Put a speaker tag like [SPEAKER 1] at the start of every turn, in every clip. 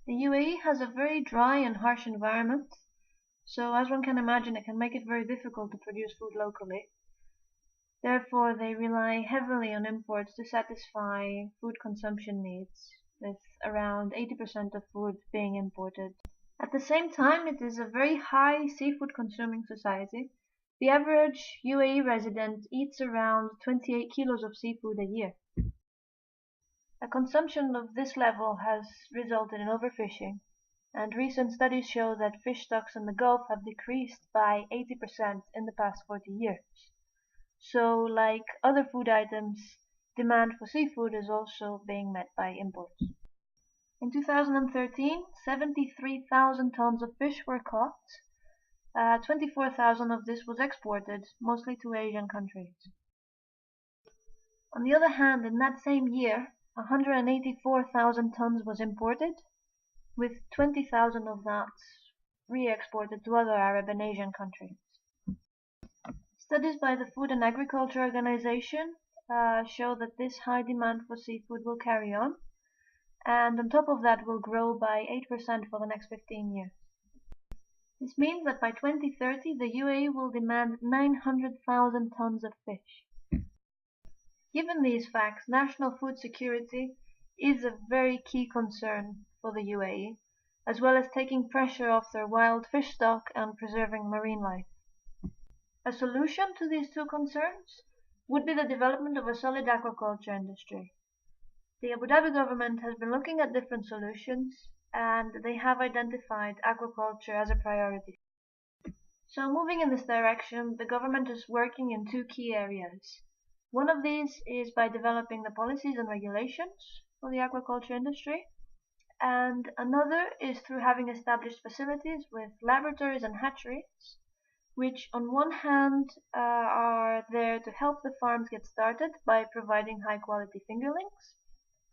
[SPEAKER 1] The UAE has a very dry and harsh environment, so as one can imagine, it can make it very difficult to produce food locally. Therefore, they rely heavily on imports to satisfy food consumption needs, with around 80% of food being imported. At the same time, it is a very high seafood consuming society. The average UAE resident eats around 28 kilos of seafood a year. A consumption of this level has resulted in overfishing, and recent studies show that fish stocks in the Gulf have decreased by 80% in the past 40 years. So, like other food items, demand for seafood is also being met by imports. In 2013, 73,000 tons of fish were caught. 24,000 of this was exported, mostly to Asian countries. On the other hand, in that same year, 184,000 tons was imported, with 20,000 of that re-exported to other Arab and Asian countries. Studies by the Food and Agriculture Organization show that this high demand for seafood will carry on, and on top of that will grow by 8% for the next 15 years. This means that by 2030 the UAE will demand 900,000 tons of fish. Given these facts, national food security is a very key concern for the UAE, as well as taking pressure off their wild fish stock and preserving marine life. A solution to these two concerns would be the development of a solid aquaculture industry. The Abu Dhabi government has been looking at different solutions, and they have identified aquaculture as a priority. So moving in this direction, the government is working in two key areas. One of these is by developing the policies and regulations for the aquaculture industry, and another is through having established facilities with laboratories and hatcheries, which on one hand are there to help the farms get started by providing high quality fingerlings,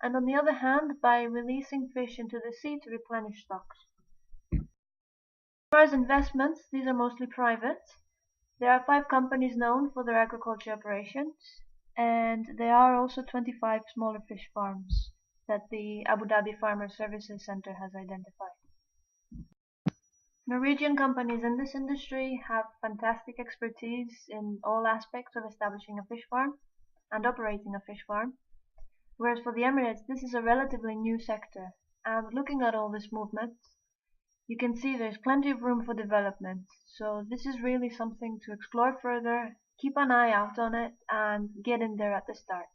[SPEAKER 1] and on the other hand by releasing fish into the sea to replenish stocks. As far as investments, these are mostly private. There are 5 companies known for their aquaculture operations, and there are also 25 smaller fish farms that the Abu Dhabi Farmer Services Center has identified. Norwegian companies in this industry have fantastic expertise in all aspects of establishing a fish farm and operating a fish farm, whereas for the Emirates this is a relatively new sector, and looking at all this movement, you can see there's plenty of room for development, so this is really something to explore further, keep an eye out on it, and get in there at the start.